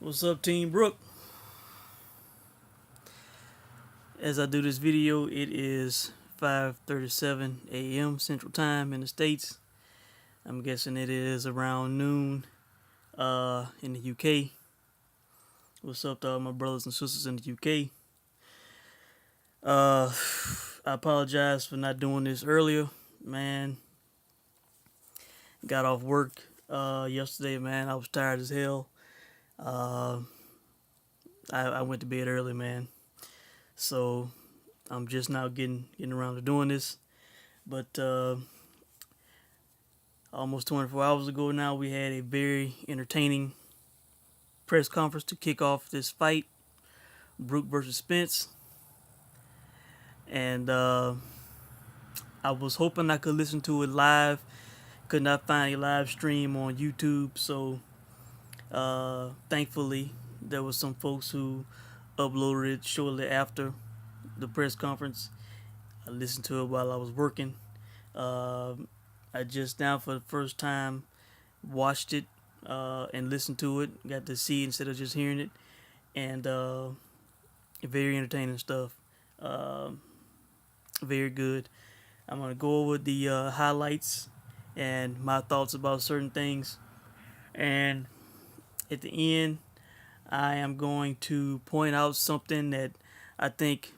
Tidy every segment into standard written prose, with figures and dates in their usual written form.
What's up, Team Brook? As I do this video, it is 5:37 a.m. Central Time in the States. I'm guessing it is around noon in the UK. What's up to all my brothers and sisters in the UK? I apologize for not doing this earlier, man. Got off work yesterday, man. I was tired as hell. Uh, I went to bed early, man. So I'm just now getting around to doing this. But almost 24 hours ago now, we had a very entertaining press conference to kick off this fight, Brook versus Spence. And I was hoping I could listen to it live. Could not find a live stream on YouTube, so thankfully there was some folks who uploaded it shortly after the press conference. I listened to it while I was working. I just now for the first time watched it and listened to it. Got to see it instead of just hearing it, and very entertaining stuff. Very good. I'm gonna go over the highlights and my thoughts about certain things, and at the end, I am going to point out something that I think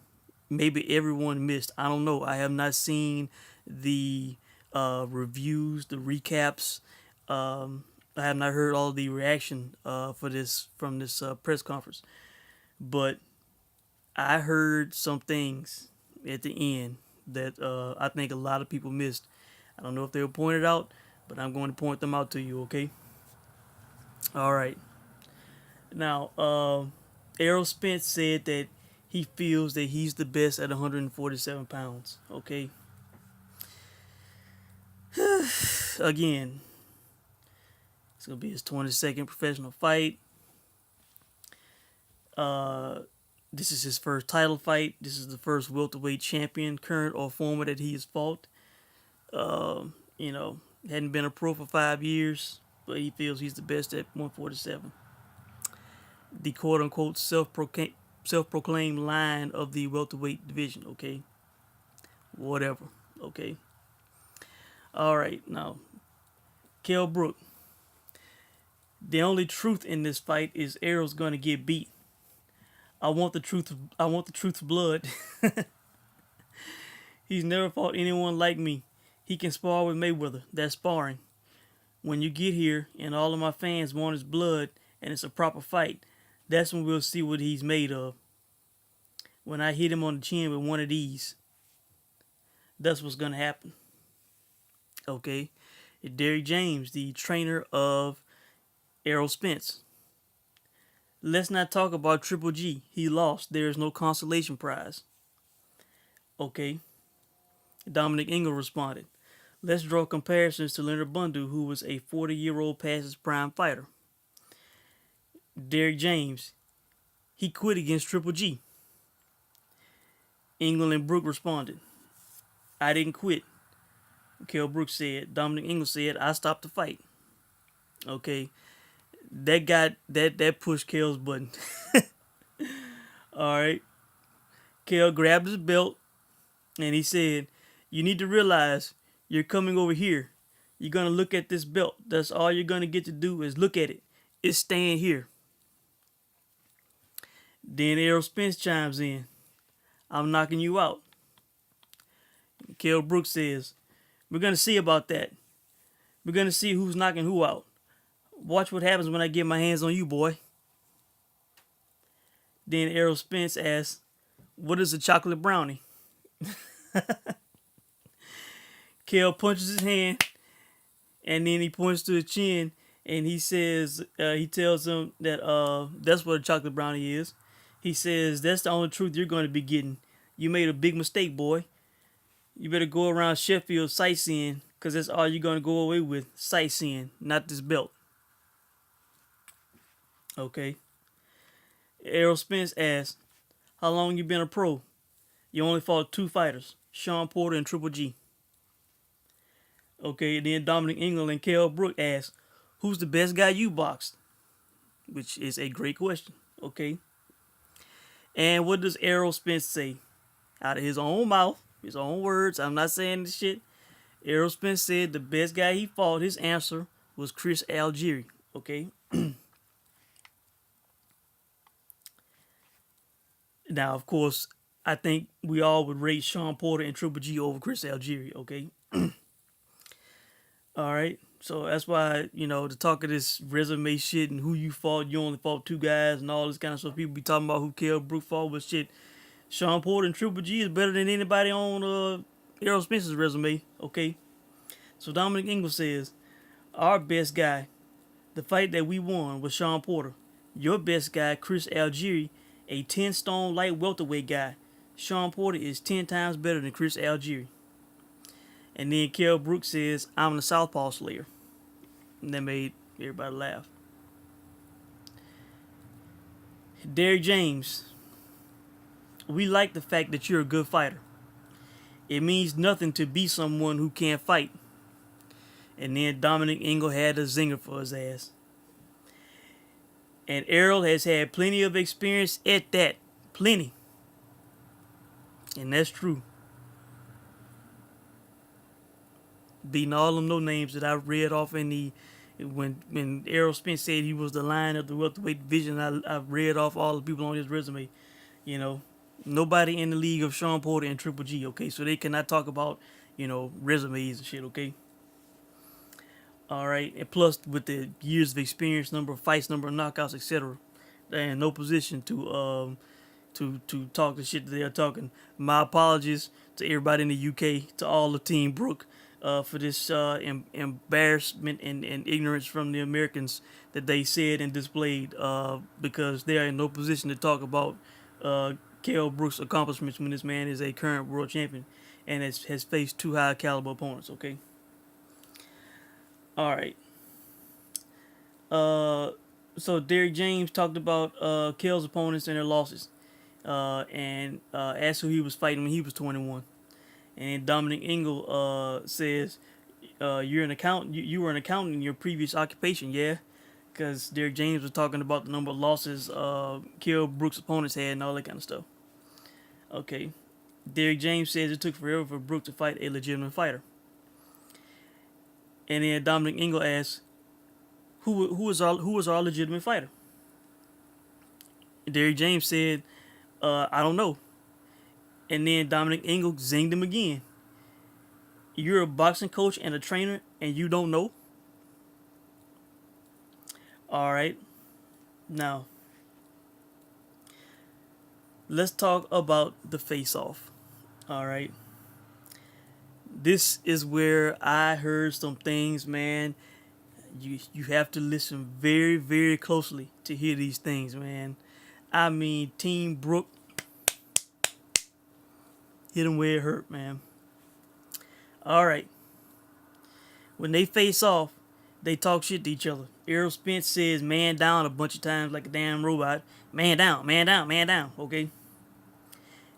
maybe everyone missed. I don't know. I have not seen the reviews, the recaps. I have not heard all the reaction for this from this press conference, but I heard some things at the end that I think a lot of people missed. I don't know if they were pointed out, but I'm going to point them out to you. Okay. All right. Now, Errol Spence said that he feels that he's the best at 147 pounds. Okay. Again, it's gonna be his 22nd professional fight. This is his first title fight. This is the first welterweight champion, current or former, that he has fought. Hadn't been a pro for 5 years, but he feels he's the best at 147. The quote-unquote self-proclaimed lion of the welterweight division. Okay, whatever. Okay. All right, now, Kell Brook. The only truth in this fight is Errol's gonna get beat. I want the truth. I want the truth's blood. He's never fought anyone like me. He can spar with Mayweather. That's sparring. When you get here and all of my fans want his blood and it's a proper fight, that's when we'll see what he's made of. When I hit him on the chin with one of these, that's what's gonna happen. Okay. Derrick James, the trainer of Errol Spence. Let's not talk about Triple G. He lost. There is no consolation prize. Okay. Dominic Ingle responded. Let's draw comparisons to Leonard Bundu, who was a 40-year-old past his prime fighter. Derrick James, he quit against Triple G. Ingle and Brook responded. I didn't quit. Kell Brook said. Dominic Ingle said, I stopped the fight. Okay. That pushed Kell's button. Alright. Kell grabbed his belt and he said, you need to realize you're coming over here. You're gonna look at this belt. That's all you're gonna get to do is look at it. It's staying here. Then Errol Spence chimes in. I'm knocking you out. Kell Brook says, we're gonna see about that. We're gonna see who's knocking who out. Watch what happens when I get my hands on you, boy. Then Errol Spence asks, what is a chocolate brownie? Kell punches his hand, and then he points to his chin, and he says, he tells him that that's what a chocolate brownie is. He says, that's the only truth you're going to be getting. You made a big mistake, boy. You better go around Sheffield sightseeing, because that's all you're going to go away with, sightseeing, not this belt. Okay. Errol Spence asks, how long you been a pro? You only fought 2 fighters, Sean Porter and Triple G. Okay, then Dominic Ingle and Kell Brook asked, who's the best guy you boxed? which is a great question. Okay. And what does Errol Spence say? Out of his own mouth, his own words. I'm not saying this shit. Errol Spence said the best guy he fought, his answer was Chris Algieri. Okay. Now, of course, I think we all would rate Sean Porter and Triple G over Chris Algieri. Okay. All right. So that's why, to talk of this resume shit and who you fought, you only fought two guys and all this kind of stuff. People be talking about who killed Brook fought, but shit, Sean Porter and Triple G is better than anybody on Errol Spence's resume. Okay. So Dominic Ingle says, our best guy, the fight that we won was Sean Porter. Your best guy, Chris Algieri, a 10-stone light welterweight guy. Sean Porter is 10 times better than Chris Algieri. And then Kell Brook says, I'm the Southpaw Slayer. And that made everybody laugh. Derrick James, we like the fact that you're a good fighter. It means nothing to be someone who can't fight. And then Dominic Ingle had a zinger for his ass. And Errol has had plenty of experience at that. Plenty. And that's true. Beating all them no names that I read off in the when Errol Spence said he was the lion of the welterweight division. I read off all the people on his resume. Nobody in the league of Sean Porter and Triple G. Okay, so they cannot talk about resumes and shit. Okay. All right, and plus with the years of experience, number of fights, number of knockouts, etc., they're in no position to talk the shit that they are talking. My apologies to everybody in the UK, to all the Team Brook, for this embarrassment and ignorance from the Americans that they said and displayed, because they are in no position to talk about Kell Brook's accomplishments when this man is a current world champion and has faced two high caliber opponents. Okay. All right. So Derrick James talked about Kell's opponents and their losses, and asked who he was fighting when he was 21. And Dominic Ingle says, "You're an accountant. You were an accountant in your previous occupation, yeah?" Because Derrick James was talking about the number of losses Kell Brook's opponents had and all that kind of stuff. Okay. Derrick James says it took forever for Brook to fight a legitimate fighter. And then Dominic Ingle asks, who was our legitimate fighter? Derrick James said, I don't know. And then Dominic Ingle zinged him again. You're a boxing coach and a trainer and you don't know? All right. Now, let's talk about the face-off. All right. This is where I heard some things, man. You have to listen very, very closely to hear these things, man. I mean, Team Brook, hit them where it hurt, man. All right. When they face off, they talk shit to each other. Errol Spence says man down a bunch of times like a damn robot. Man down, man down, man down. Okay.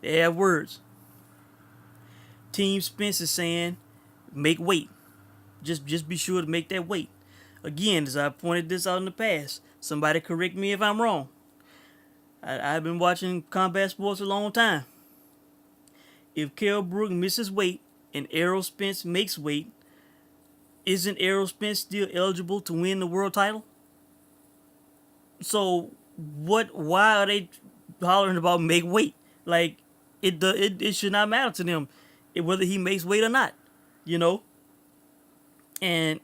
They have words. Team Spence is saying make weight. Just be sure to make that weight. Again, as I pointed this out in the past, somebody correct me if I'm wrong. I've been watching combat sports a long time. If Kell Brook misses weight and Errol Spence makes weight, isn't Errol Spence still eligible to win the world title? So why are they hollering about make weight? Like it should not matter to them whether he makes weight or not, And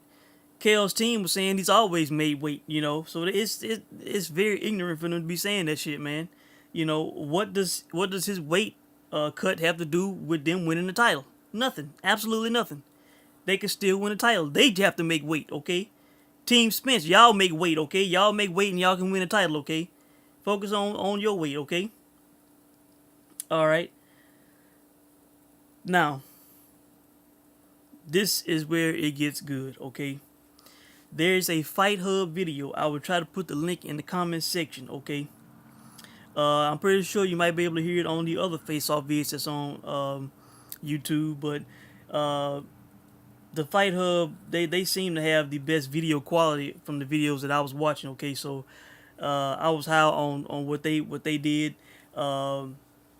Kell's team was saying he's always made weight, So it's very ignorant for them to be saying that shit, man. What does his weight cut have to do with them winning the title? Nothing. Absolutely nothing. They can still win the title. They have to make weight, okay? Team Spence, y'all make weight, okay? Y'all make weight and y'all can win the title, okay? Focus on your weight, okay? All right. Now, this is where it gets good, okay? There's a Fight Hub video. I will try to put the link in the comments section, okay? I'm pretty sure you might be able to hear it on the other face-off vids that's on YouTube, but the Fight Hub, they seem to have the best video quality from the videos that I was watching, okay? So I was high on what they did. I'm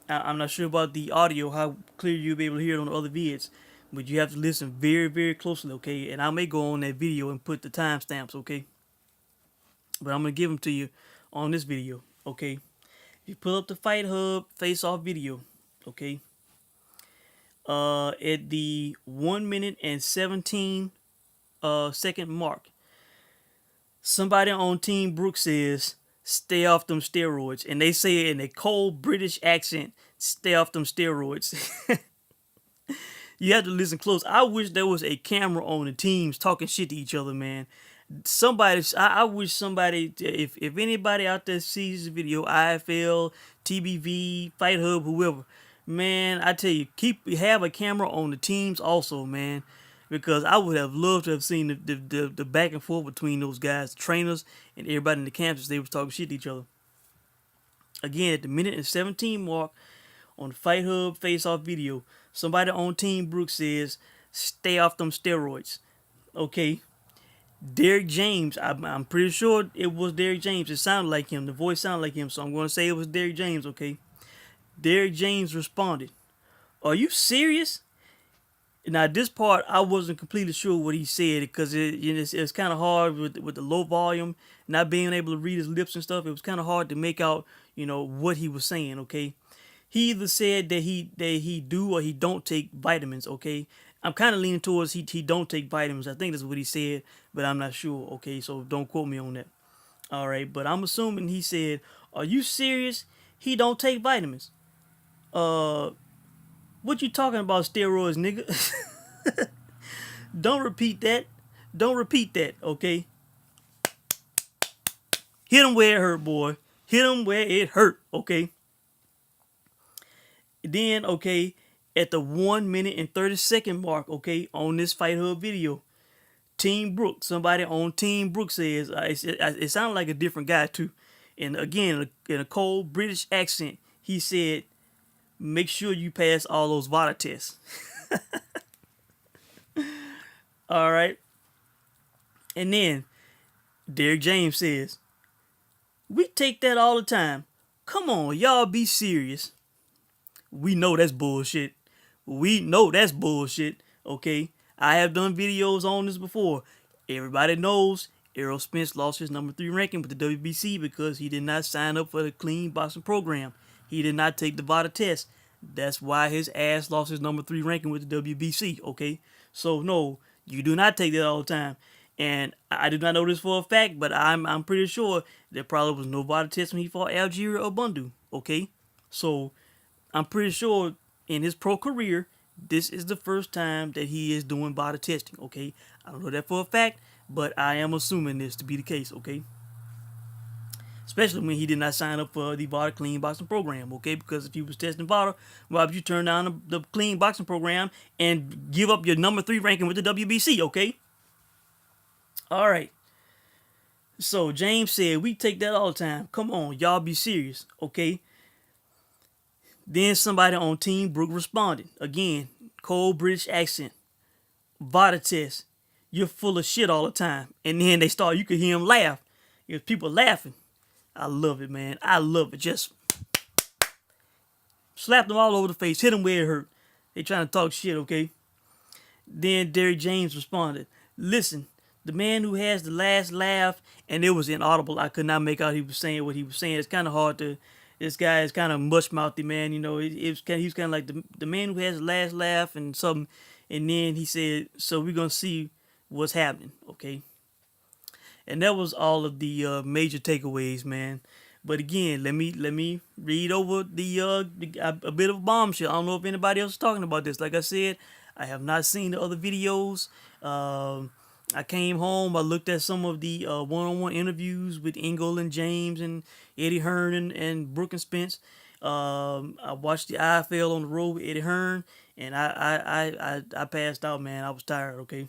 not sure about the audio, how clear you'll be able to hear it on the other vids, but you have to listen very, very closely, okay? And I may go on that video and put the timestamps, okay? But I'm gonna give them to you on this video, okay? If you pull up the Fight Hub face-off video, okay? At the 1 minute and 17 second mark, somebody on Team Brook says, "Stay off them steroids," and they say it in a cold British accent, "Stay off them steroids." You have to listen close. I wish there was a camera on the teams talking shit to each other, man. I wish somebody, if anybody out there sees this video, IFL, TBV, Fight Hub, whoever, man, I tell you, have a camera on the teams also, man, because I would have loved to have seen the back and forth between those guys, the trainers, and everybody in the camps as they was talking shit to each other. Again, at the 1 minute and 17 mark on the Fight Hub face-off video, somebody on Team Brook says, "Stay off them steroids." Okay. Derek James, I'm pretty sure it was Derek James. It sounded like him. The voice sounded like him, so I'm going to say it was Derek James, okay? Derek James responded, "Are you serious?" Now, this part, I wasn't completely sure what he said because it's kind of hard with the low volume, not being able to read his lips and stuff. It was kind of hard to make out, what he was saying, okay? He either said that he do or he don't take vitamins, okay? I'm kind of leaning towards he don't take vitamins. I think that's what he said, but I'm not sure, okay? So don't quote me on that. All right, but I'm assuming he said, "Are you serious? He don't take vitamins." What you talking about, steroids, nigga? Don't repeat that. Don't repeat that, okay? Hit him where it hurt, boy. Hit him where it hurt, okay? Then, okay, at the 1 minute and 30 second mark, okay, on this Fight Hub video, Team Brook, somebody on Team Brook says, it sounded like a different guy too. And again, in a cold British accent, he said, "Make sure you pass all those VADA tests." All right. And then Derek James says, "We take that all the time. Come on, y'all be serious." We know that's bullshit. We know that's bullshit, okay? I have done videos on this before. Everybody knows Errol Spence lost his number 3 ranking with the WBC because he did not sign up for the clean boxing program. He did not take the VADA test. That's why his ass lost his number 3 ranking with the WBC, okay? So, no, you do not take that all the time. And I do not know this for a fact, but I'm pretty sure there probably was no VADA test when he fought Algeria or Bundu, okay? So, I'm pretty sure in his pro career, this is the first time that he is doing VADA testing, okay? I don't know that for a fact, but I am assuming this to be the case, okay? Especially when he did not sign up for the VADA clean boxing program, okay? Because if he was testing VADA, why would you turn down the clean boxing program and give up your number 3 ranking with the WBC, okay? All right. So James said, "We take that all the time. Come on, y'all be serious, okay?" Then somebody on Team Brook responded. Again, cold British accent. "VADA test. You're full of shit all the time." And then you could hear him laugh. There's people laughing. I love it, man. I love it. Just slap them all over the face. Hit them where it hurt. They trying to talk shit, okay? Then Derek James responded, "Listen, the man who has the last laugh," and it was inaudible. I could not make out he was saying what he was saying. It's kind of hard to. This guy is kind of mush-mouthy, man. He was kind of like the man who has the last laugh and something. And then he said, "So we're gonna see what's happening, okay?" And that was all of the major takeaways, man. But again, let me read over a bit of a bombshell. I don't know if anybody else is talking about this. Like I said, I have not seen the other videos. I came home. I looked at some of the one-on-one interviews with Engel and James and Eddie Hearn and Brook and Spence. I watched the IFL on the road with Eddie Hearn, and I passed out, man. I was tired, okay?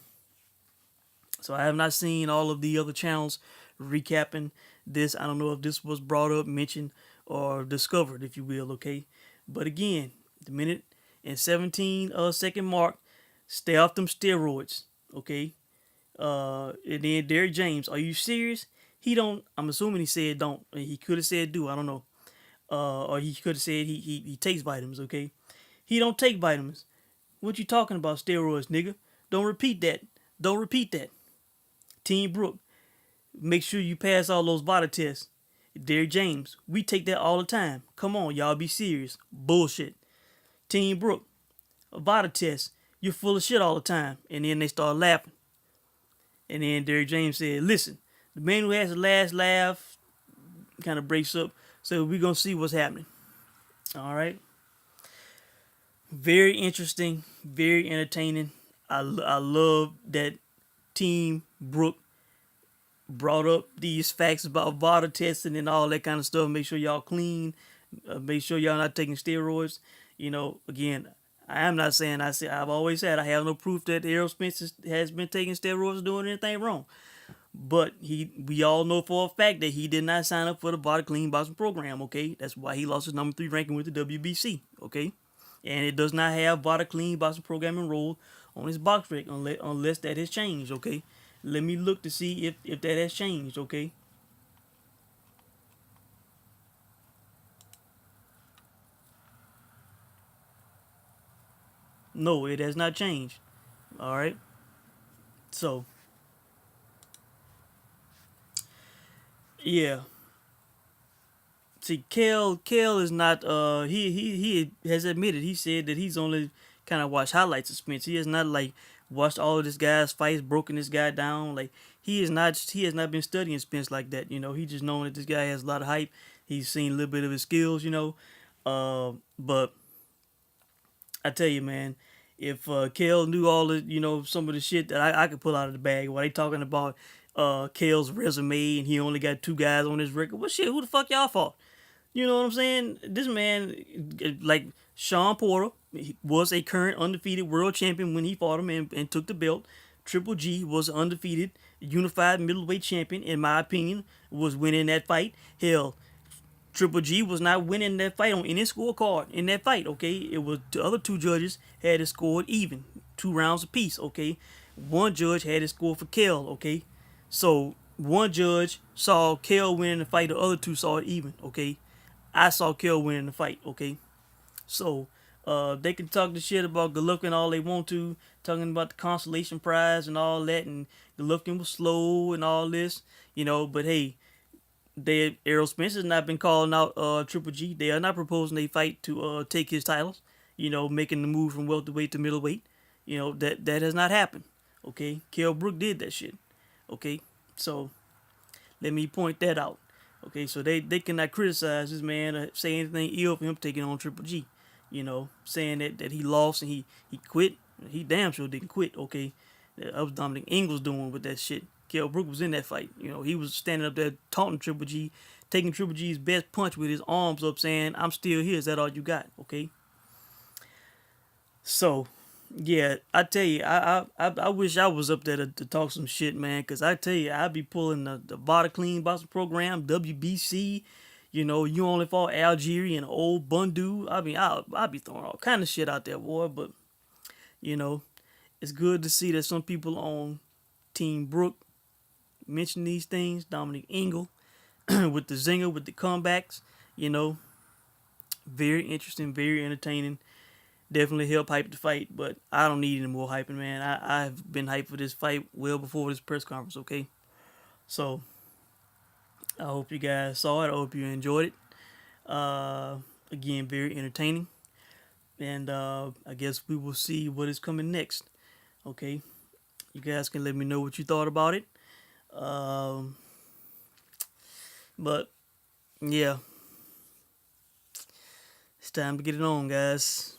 So I have not seen all of the other channels recapping this. I don't know if this was brought up, mentioned, or discovered, if you will, okay? But again, the 1 minute and 17 second mark, stay off them steroids, okay? And then Derek James, "Are you serious? He don't. I'm assuming he said don't. He could have said do. I don't know. Or he could have said he takes vitamins. Okay, he don't take vitamins. What you talking about? Steroids, nigga. Don't repeat that. Don't repeat that. Team Brook, make sure you pass all those VADA tests. Derrick James, we take that all the time. Come on, y'all, be serious. Bullshit. Team Brook, a VADA test. You're full of shit all the time. And then they start laughing. And then Derrick James said, listen, the man who has the last laugh kind of breaks up. So we're going to see what's happening. All right. Very interesting. Very entertaining. I love that Team Brook brought up these facts about VADA testing and all that kind of stuff. Make sure y'all clean. Make sure y'all not taking steroids. Again, I am not saying I've always said I have no proof that Errol Spence has been taking steroids or doing anything wrong. But we all know for a fact that he did not sign up for the VADA Clean Boxing program. Okay, that's why he lost his number 3 ranking with the WBC. Okay, and it does not have VADA Clean Boxing program enrolled on his box rec unless that has changed. Okay, let me look to see if that has changed. Okay. No, it has not changed. All right. So, yeah. See, Kale is not. He has admitted. He said that he's only kind of watched highlights of Spence. He has not like watched all of this guy's fights, broken this guy down. Like he is not. He has not been studying Spence like that. He just known that this guy has a lot of hype. He's seen a little bit of his skills. But I tell you, man, if Kale knew all the, some of the shit that I could pull out of the bag while they talking about Kale's resume and he only got 2 guys on his record, well, shit, who the fuck y'all fought? You know what I'm saying? This man, like Sean Porter, was a current undefeated world champion when he fought him and took the belt. Triple G was undefeated unified middleweight champion, in my opinion, was winning that fight. Hell, Triple G was not winning that fight on any scorecard in that fight, okay? It was the other 2 judges had it scored even, 2 rounds apiece, okay? One judge had it scored for Kel, okay? So one judge saw Kel winning the fight, the other 2 saw it even, okay? I saw Kel winning the fight, okay? So they can talk the shit about Golovkin all they want to, talking about the consolation prize and all that, and Golovkin was slow and all this, but hey, Errol Spence has not been calling out Triple G. They are not proposing a fight to take his titles. Making the move from welterweight to middleweight. That has not happened. Okay, Kell Brook did that shit. Okay, so let me point that out. Okay, so they cannot criticize this man or say anything ill for him taking on Triple G. Saying that he lost and he quit. He damn sure didn't quit. Okay, that was Dominic Ingles doing with that shit. Kell Brook was in that fight. He was standing up there taunting Triple G, taking Triple G's best punch with his arms up, saying, "I'm still here. Is that all you got?" Okay. So, yeah, I tell you, I wish I was up there to talk some shit, man. Cause I tell you, I'd be pulling the VADA Clean Boxing Program, WBC. You only fought Algeria and old Bundu. I mean, I'll be throwing all kind of shit out there, boy. But it's good to see that some people on Team Brook mention these things. Dominic Ingle with the zinger, with the comebacks, very interesting, very entertaining. Definitely help hype the fight, but I don't need any more hyping, man. I've been hyped for this fight well before this press conference, okay? So, I hope you guys saw it. I hope you enjoyed it. Again, very entertaining. And I guess we will see what is coming next, okay? You guys can let me know what you thought about it. But yeah, it's time to get it on, guys.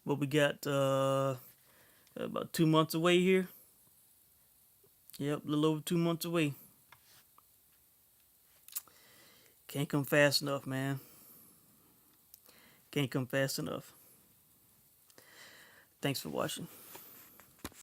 What we got? About 2 months away here. Yep, a little over 2 months away. Can't come fast enough, man. Can't come fast enough. Thanks for watching.